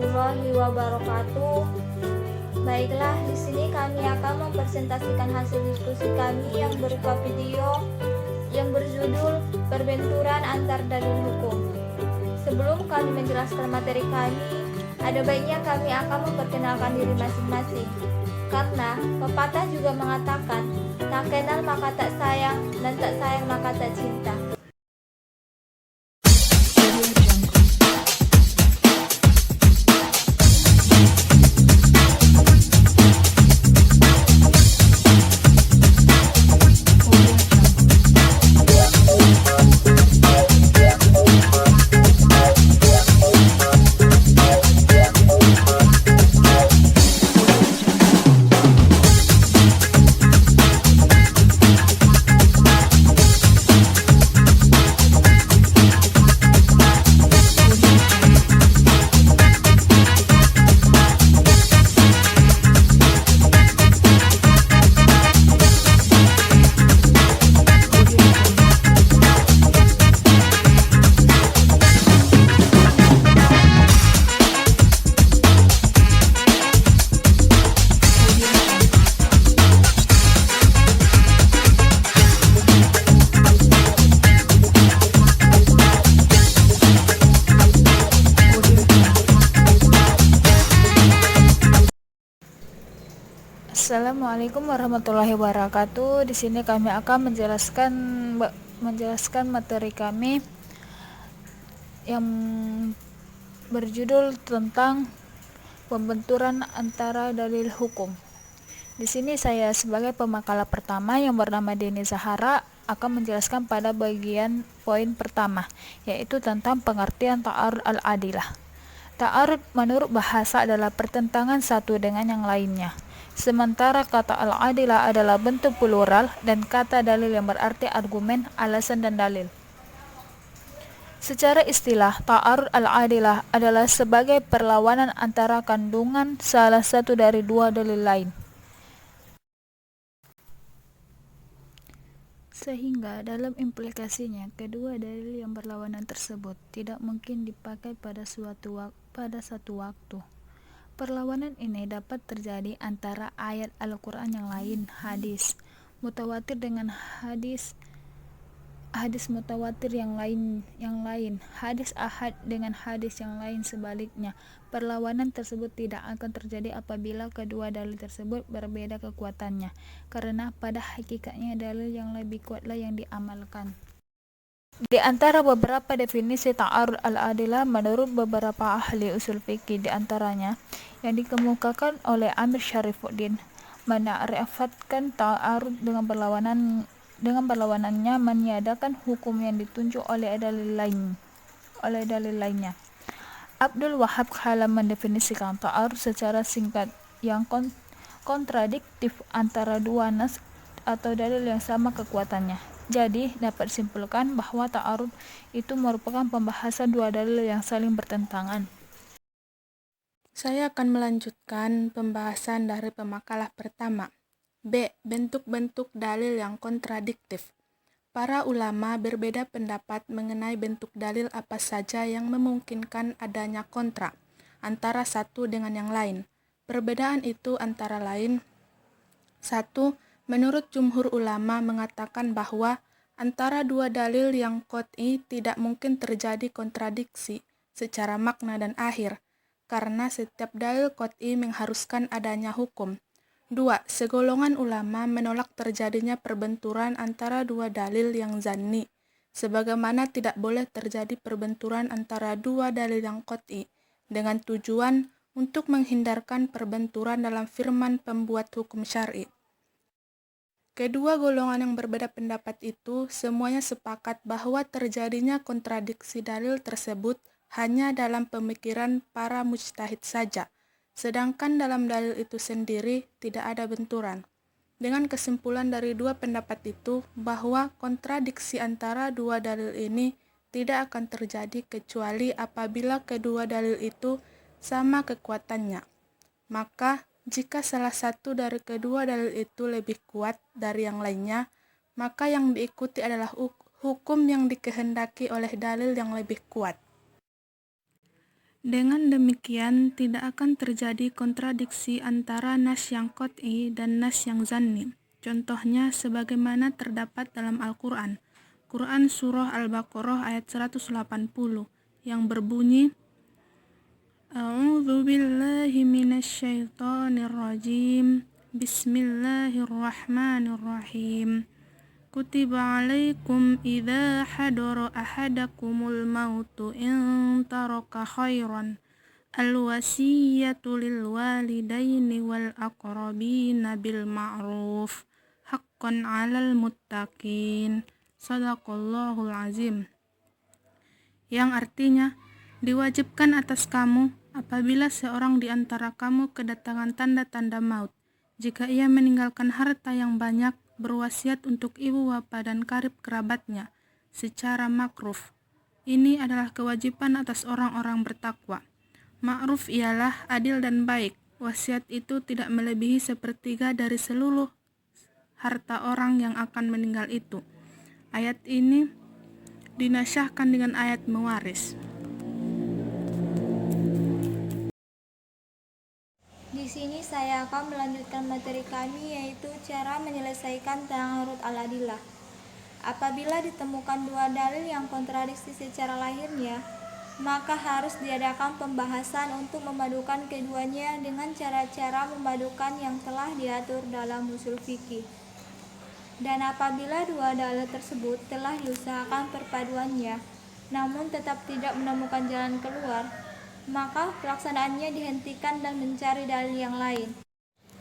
warahmatullahi wabarakatuh. Baiklah, di sini kami akan mempresentasikan hasil diskusi kami yang berupa video yang berjudul Perbenturan Antar Dalil Hukum. Sebelum kami menjelaskan materi kami, ada baiknya kami akan memperkenalkan diri masing-masing. Karena pepatah juga mengatakan, tak kenal maka tak sayang, dan tak sayang maka tak cinta. Assalamualaikum warahmatullahi wabarakatuh. Di sini kami akan menjelaskan materi kami yang berjudul tentang pembenturan antara dalil hukum. Di sini saya sebagai pemakalah pertama yang bernama Deni Zahara akan menjelaskan pada bagian poin pertama, yaitu tentang pengertian ta'arud al-adilah. Ta'arud menurut bahasa adalah pertentangan satu dengan yang lainnya. Sementara kata al-adilah adalah bentuk plural dan kata dalil yang berarti argumen, alasan, dan dalil. Secara istilah, ta'arud al-adilah adalah sebagai perlawanan antara kandungan salah satu dari dua dalil lain. Sehingga dalam implikasinya, kedua dalil yang berlawanan tersebut tidak mungkin dipakai pada satu waktu. Perlawanan ini dapat terjadi antara ayat Al-Quran yang lain, hadis mutawatir dengan hadis mutawatir yang lain, hadis ahad dengan hadis yang lain. Sebaliknya, perlawanan tersebut tidak akan terjadi apabila kedua dalil tersebut berbeda kekuatannya, karena pada hakikatnya dalil yang lebih kuatlah yang diamalkan. Di antara beberapa definisi ta'arud al-adilah menurut beberapa ahli usul fikih, di antaranya yang dikemukakan oleh Amir Syarifuddin, menarikatkan ta'arud dengan berlawanannya meniadakan hukum yang ditunjuk oleh dalil lainnya. Abdul Wahab Khalam mendefinisikan ta'arud secara singkat yang kontradiktif antara dua nas atau dalil yang sama kekuatannya. Jadi, dapat disimpulkan bahwa ta'arud itu merupakan pembahasan dua dalil yang saling bertentangan. Saya akan melanjutkan pembahasan dari pemakalah pertama. B. Bentuk-bentuk dalil yang kontradiktif. Para ulama berbeda pendapat mengenai bentuk dalil apa saja yang memungkinkan adanya kontra antara satu dengan yang lain. Perbedaan itu antara lain: 1. Menurut jumhur ulama mengatakan bahwa antara dua dalil yang qot'i tidak mungkin terjadi kontradiksi secara makna dan akhir, karena setiap dalil qot'i mengharuskan adanya hukum. 2. Segolongan ulama menolak terjadinya perbenturan antara dua dalil yang zanni, sebagaimana tidak boleh terjadi perbenturan antara dua dalil yang qot'i, dengan tujuan untuk menghindarkan perbenturan dalam firman pembuat hukum syar'i. Kedua golongan yang berbeda pendapat itu semuanya sepakat bahwa terjadinya kontradiksi dalil tersebut hanya dalam pemikiran para mujtahid saja, sedangkan dalam dalil itu sendiri tidak ada benturan. Dengan kesimpulan dari dua pendapat itu bahwa kontradiksi antara dua dalil ini tidak akan terjadi kecuali apabila kedua dalil itu sama kekuatannya. Maka jika salah satu dari kedua dalil itu lebih kuat dari yang lainnya, maka yang diikuti adalah hukum yang dikehendaki oleh dalil yang lebih kuat. Dengan demikian, tidak akan terjadi kontradiksi antara nas yang qat'i dan nas yang zanni. Contohnya sebagaimana terdapat dalam Al-Quran. Quran Surah Al-Baqarah ayat 180 yang berbunyi, A'udzu billahi minasyaitonir rajim. Bismillahirrahmanirrahim. Kutiba alaikum idza hadara ahadakumul mautu in taraka khairan al-wasiyatu lil walidaini wal aqrabina bil ma'ruf haqqan 'alal muttaqin. Shadaqallahul azim. Yang artinya, diwajibkan atas kamu apabila seorang di antara kamu kedatangan tanda-tanda maut, jika ia meninggalkan harta yang banyak, berwasiat untuk ibu bapa dan karib kerabatnya secara makruf. Ini adalah kewajiban atas orang-orang bertakwa. Ma'ruf ialah adil dan baik. Wasiat itu tidak melebihi sepertiga dari seluruh harta orang yang akan meninggal itu. Ayat ini dinasyahkan dengan ayat mewaris. Di sini saya akan melanjutkan materi kami, yaitu cara menyelesaikan ta'arud al-adillah. Apabila ditemukan dua dalil yang kontradiksi secara lahirnya, maka harus diadakan pembahasan untuk memadukan keduanya dengan cara-cara memadukan yang telah diatur dalam usul fikih. Dan apabila dua dalil tersebut telah diusahakan perpaduannya, namun tetap tidak menemukan jalan keluar, maka pelaksanaannya dihentikan dan mencari dalil yang lain.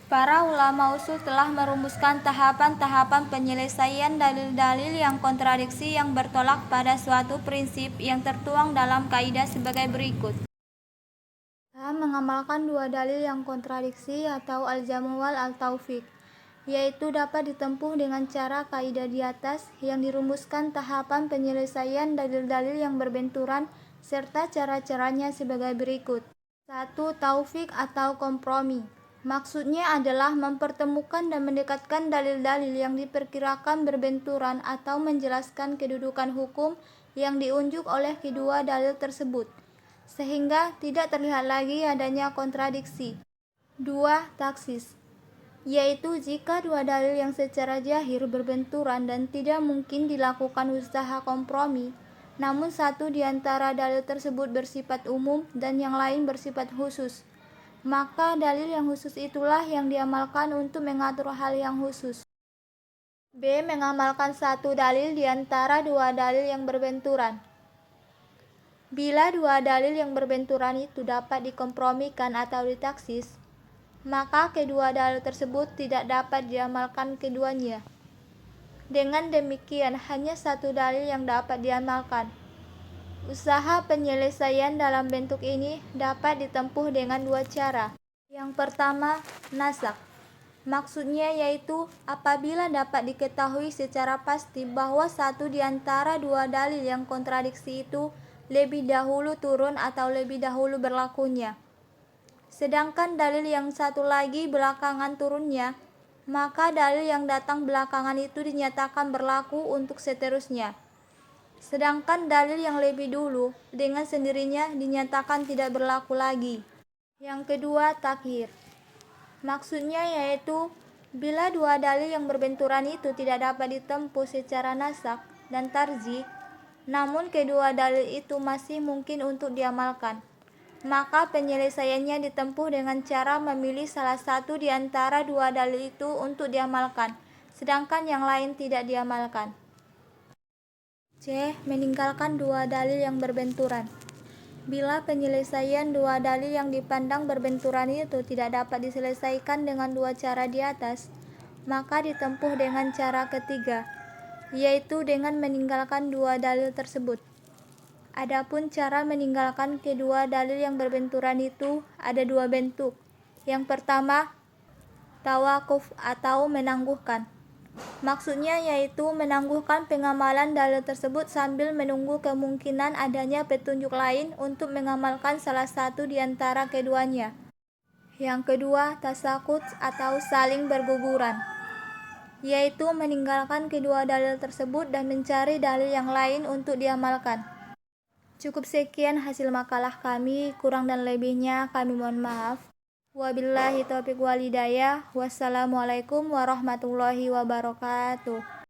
Para ulama usul telah merumuskan tahapan-tahapan penyelesaian dalil-dalil yang kontradiksi yang bertolak pada suatu prinsip yang tertuang dalam kaidah sebagai berikut. Mengamalkan dua dalil yang kontradiksi atau al-jamu wal al-taufiq, yaitu dapat ditempuh dengan cara kaidah di atas yang dirumuskan tahapan penyelesaian dalil-dalil yang berbenturan serta cara-caranya sebagai berikut. 1. Taufik atau kompromi. Maksudnya adalah mempertemukan dan mendekatkan dalil-dalil yang diperkirakan berbenturan atau menjelaskan kedudukan hukum yang diunjuk oleh kedua dalil tersebut, sehingga tidak terlihat lagi adanya kontradiksi. 2. Taksis, yaitu jika dua dalil yang secara zahir berbenturan dan tidak mungkin dilakukan usaha kompromi, namun satu di antara dalil tersebut bersifat umum dan yang lain bersifat khusus, maka dalil yang khusus itulah yang diamalkan untuk mengatur hal yang khusus. B. Mengamalkan satu dalil di antara dua dalil yang berbenturan. Bila dua dalil yang berbenturan itu dapat dikompromikan atau ditaksis, maka kedua dalil tersebut tidak dapat diamalkan keduanya. Dengan demikian, hanya satu dalil yang dapat diamalkan. Usaha penyelesaian dalam bentuk ini dapat ditempuh dengan dua cara. Yang pertama, nasak. Maksudnya yaitu apabila dapat diketahui secara pasti bahwa satu di antara dua dalil yang kontradiksi itu lebih dahulu turun atau lebih dahulu berlakunya, sedangkan dalil yang satu lagi belakangan turunnya, maka dalil yang datang belakangan itu dinyatakan berlaku untuk seterusnya. Sedangkan dalil yang lebih dulu dengan sendirinya dinyatakan tidak berlaku lagi. Yang kedua, takhir. Maksudnya yaitu bila dua dalil yang berbenturan itu tidak dapat ditempuh secara nasak dan tarjih, namun kedua dalil itu masih mungkin untuk diamalkan, maka penyelesaiannya ditempuh dengan cara memilih salah satu di antara dua dalil itu untuk diamalkan, sedangkan yang lain tidak diamalkan. C. Meninggalkan dua dalil yang berbenturan. Bila penyelesaian dua dalil yang dipandang berbenturan itu tidak dapat diselesaikan dengan dua cara di atas, maka ditempuh dengan cara ketiga, yaitu dengan meninggalkan dua dalil tersebut. Adapun cara meninggalkan kedua dalil yang berbenturan itu ada dua bentuk. Yang pertama, tawakuf atau menangguhkan. Maksudnya yaitu menangguhkan pengamalan dalil tersebut sambil menunggu kemungkinan adanya petunjuk lain untuk mengamalkan salah satu di antara keduanya. Yang kedua, tasakut atau saling berguguran, yaitu meninggalkan kedua dalil tersebut dan mencari dalil yang lain untuk diamalkan. Cukup sekian hasil makalah kami, kurang dan lebihnya kami mohon maaf. Wabillahi taufiq walhidayah. Wassalamualaikum warahmatullahi wabarakatuh.